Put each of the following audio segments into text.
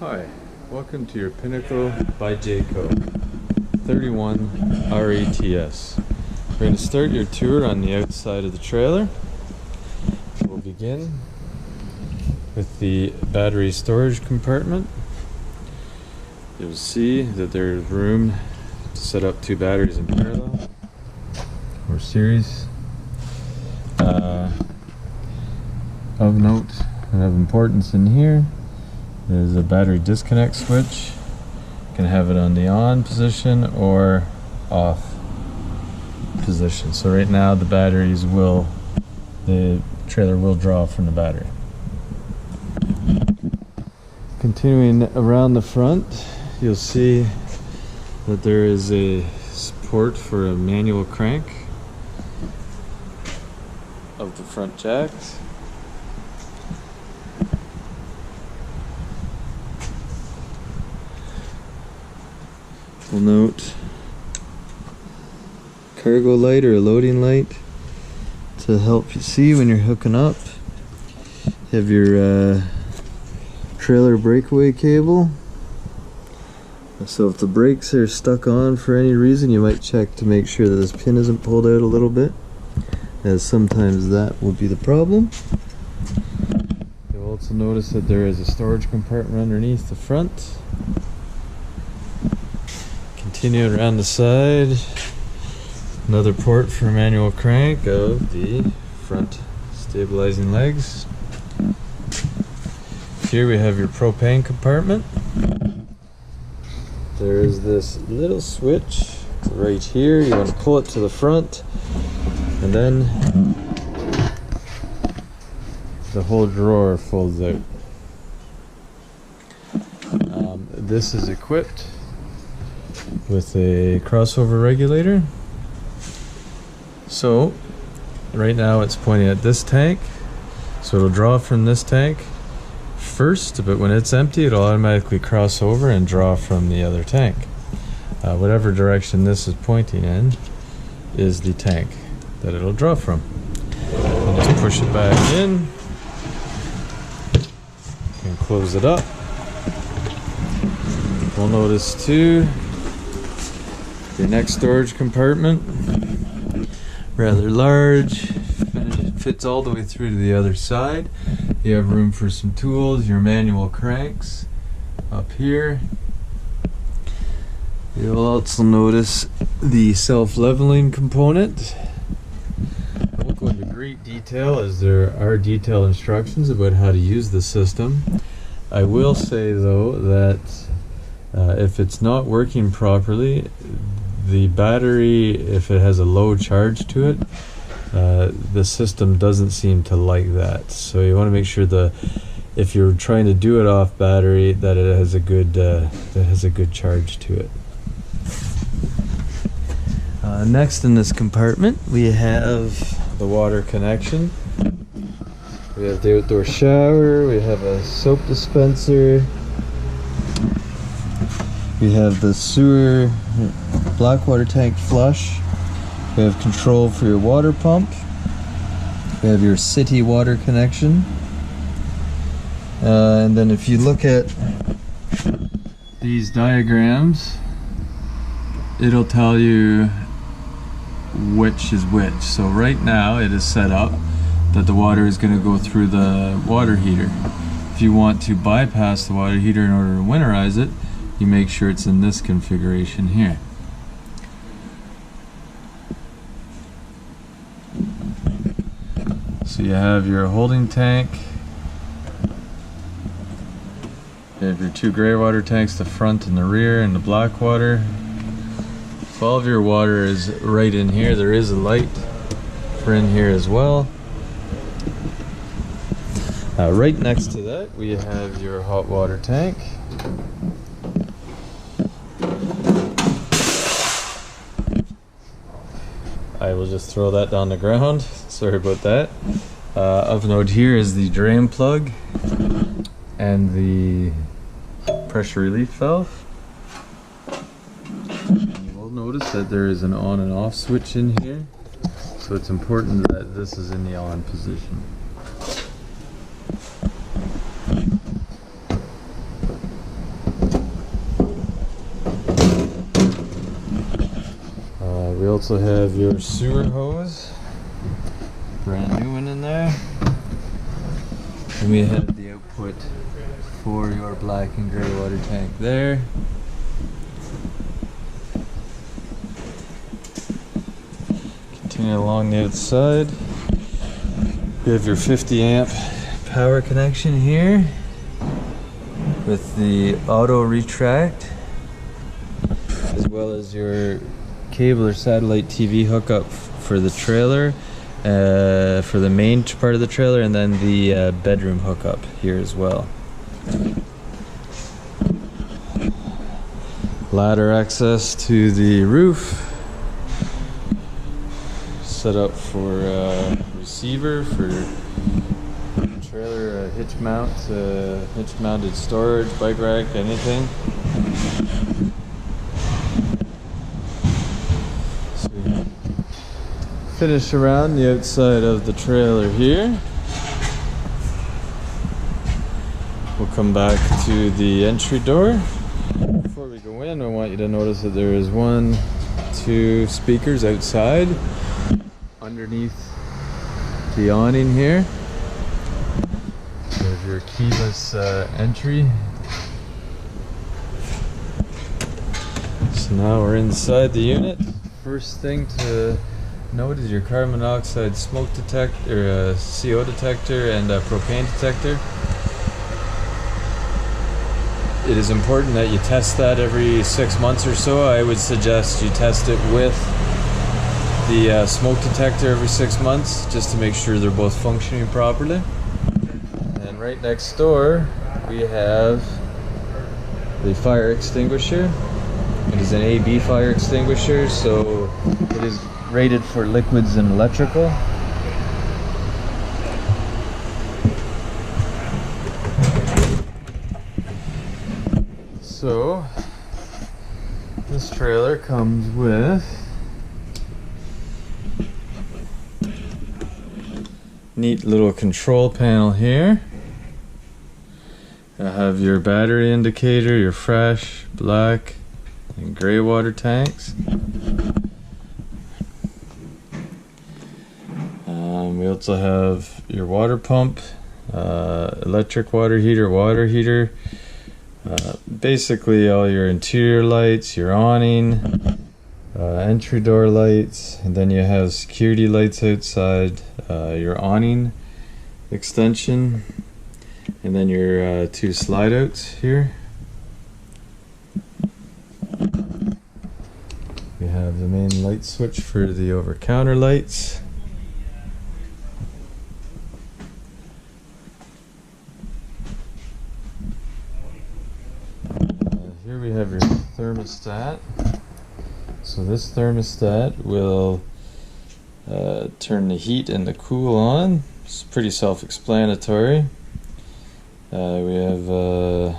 Hi, welcome to your Pinnacle by Jayco 31RETS. We're going to start your tour on the outside of the trailer. We'll begin with the battery storage compartment. You'll see that there's room to set up two batteries in parallel or series. Of note and of importance in here is a battery disconnect switch. You can have it on the on position or off position. So right now the trailer will draw from the battery. Continuing around the front, you'll see that there is a support for a manual crank of the front jacks. We'll note cargo light or a loading light to help you see when you're hooking up. You have your trailer breakaway cable. So if the brakes are stuck on for any reason, you might check to make sure that this pin isn't pulled out a little bit, as sometimes that will be the problem. You'll also notice that there is a storage compartment underneath the front. Continue around the side, another port for a manual crank of the front stabilizing legs. Here we have your propane compartment. There is this little switch right here. You want to pull it to the front, and then the whole drawer folds out. This is equipped with a crossover regulator. So right now it's pointing at this tank, so it'll draw from this tank first, but when it's empty it'll automatically cross over and draw from the other tank. Whatever direction this is pointing in is the tank that it'll draw from. And just push it back in and close it up. We'll notice too your next storage compartment, rather large, and it fits all the way through to the other side. You have room for some tools, your manual cranks up here. You'll also notice the self-leveling component. I won't go into great detail as there are detailed instructions about how to use the system. I will say though that if it's not working properly, the battery, if it has a low charge to it, the system doesn't seem to like that. So you want to make sure if you're trying to do it off battery, that it has a good charge to it. Next in this compartment, we have the water connection. We have the outdoor shower. We have a soap dispenser. We have the sewer black water tank flush. We have control for your water pump. We have your city water connection. And then if you look at these diagrams, it'll tell you which is which. So right now it is set up that the water is going to go through the water heater. If you want to bypass the water heater in order to winterize it, you make sure it's in this configuration here. So you have your holding tank, you have your two gray water tanks, the front and the rear, and the black water. So all of your water is right in here. There is a light for in here as well. Right next to that we have your hot water tank. I will just throw that down the ground. Sorry about that. Of note here is the drain plug and the pressure relief valve. And you will notice that there is an on and off switch in here, so it's important that this is in the on position. also have your sewer hose, brand new one in there. And we have the output for your black and gray water tank there. Continue along the outside. You have your 50 amp power connection here with the auto retract, as well as your cable or satellite TV hookup for the trailer, for the main part of the trailer, and then the bedroom hookup here as well. Ladder access to the roof, set up for receiver for trailer, hitch mount, hitch mounted storage, bike rack, anything. So we finish around the outside of the trailer here. We'll come back to the entry door. Before we go in, I want you to notice that there is 1, 2 speakers outside underneath the awning here. There's your keyless entry. So now we're inside the unit. First thing to note is your carbon monoxide smoke detector, CO detector, and propane detector. It is important that you test that every 6 months or so. I would suggest you test it with the smoke detector every 6 months, just to make sure they're both functioning properly. And right next door we have the fire extinguisher. It is an AB fire extinguisher, so it is rated for liquids and electrical. So this trailer comes with neat little control panel here. I have your battery indicator, your fresh, black, and gray water tanks. We also have your water pump, electric water heater, basically all your interior lights, your awning, entry door lights, and then you have security lights outside, your awning extension, and then your 2 slide outs here. We have the main light switch for the over counter lights. Here we have your thermostat. So this thermostat will turn the heat and the cool on. It's pretty self-explanatory. We have a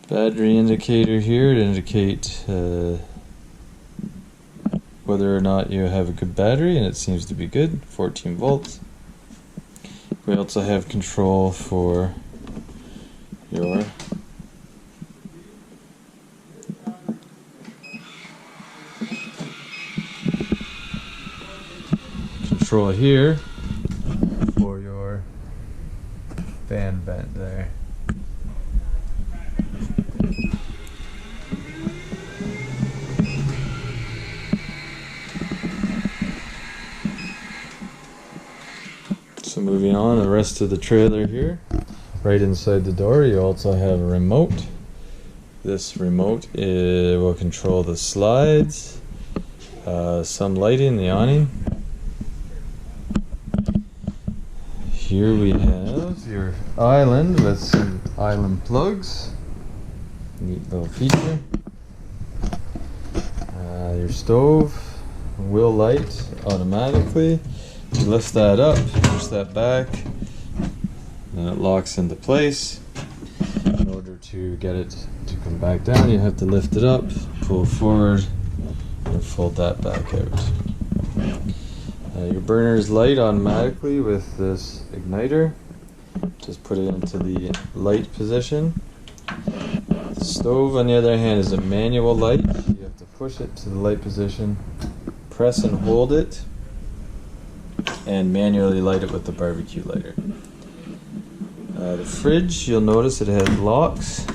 battery indicator here to indicate whether or not you have a good battery, and it seems to be good, 14 volts. We also have control for your control here for your fan vent there. So moving on, the rest of the trailer here. Right inside the door you also have a remote. This remote will control the slides, some lighting in the awning. Here we have your island with some island plugs. Neat little feature. Your stove will light automatically. You lift that up, push that back, and it locks into place. In order to get it to come back down, you have to lift it up, pull forward, and fold that back out. Your burners light automatically with this igniter. Just put it into the light position. The stove, on the other hand, is a manual light. You have to push it to the light position, press and hold it, and manually light it with the barbecue lighter. The fridge, you'll notice it has locks,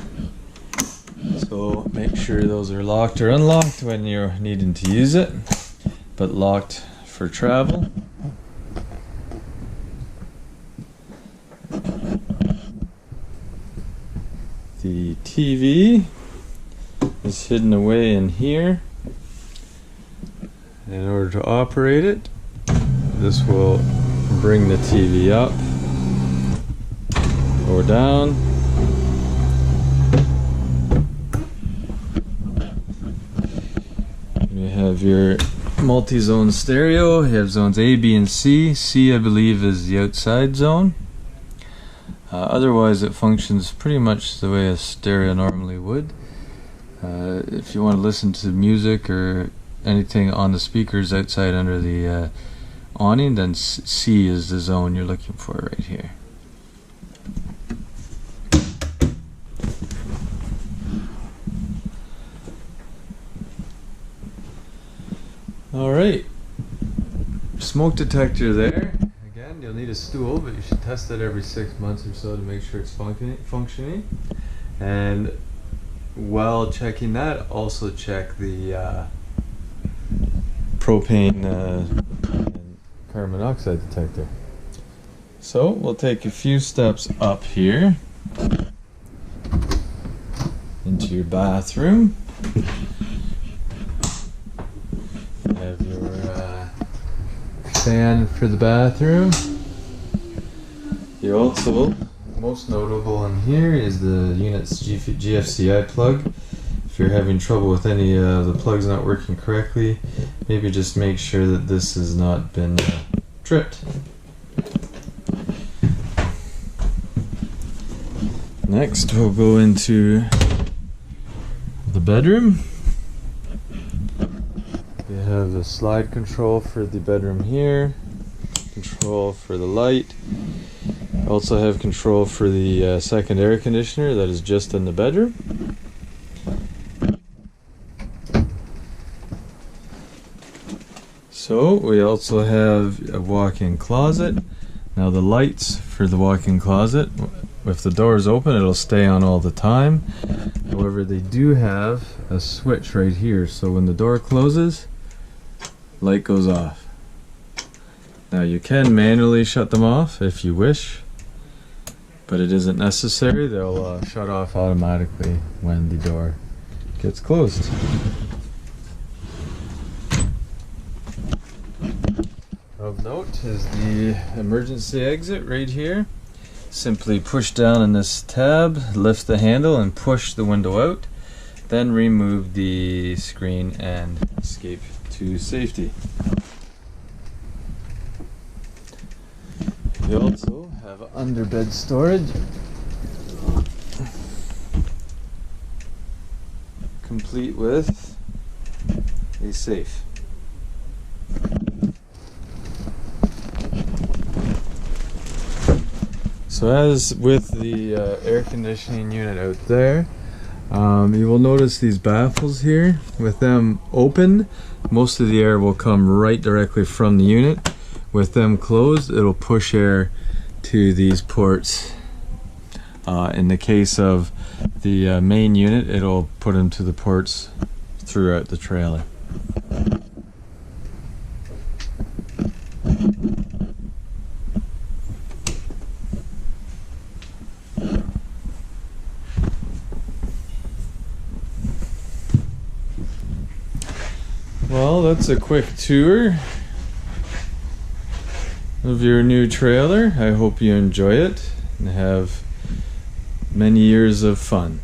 so make sure those are locked or unlocked when you're needing to use it, but locked for travel. The TV is hidden away in here. In order to operate it, this will bring the TV up or down. You have your multi-zone stereo. You have zones A, B, and C. C, I believe, is the outside zone. Otherwise, it functions pretty much the way a stereo normally would. If you want to listen to music or anything on the speakers outside under the awning, then C is the zone you're looking for right here. Alright, smoke detector there. Again, you'll need a stool, but you should test it every 6 months or so to make sure it's functioning. And while checking that, also check the propane and carbon monoxide detector. So we'll take a few steps up here into your bathroom. Have your fan for the bathroom. You also, most notable in here is the unit's GFCI plug. If you're having trouble with any of the plugs not working correctly, maybe just make sure that this has not been tripped. Next, we'll go into the bedroom. You have the slide control for the bedroom here, control for the light. Also have control for the second air conditioner that is just in the bedroom. So we also have a walk-in closet. Now the lights for the walk-in closet, if the door is open, it'll stay on all the time. However, they do have a switch right here, so when the door closes, light goes off. Now you can manually shut them off if you wish, but it isn't necessary. They'll shut off automatically when the door gets closed. Of note is the emergency exit right here. Simply push down on this tab, lift the handle and push the window out, then remove the screen and escape to safety. You also have underbed storage, complete with a safe. So as with the air conditioning unit out there, you will notice these baffles here. With them open, most of the air will come right directly from the unit. With them closed, it'll push air to these ports. In the case of the main unit, it'll put them to the ports throughout the trailer. Well, that's a quick tour of your new trailer. I hope you enjoy it and have many years of fun.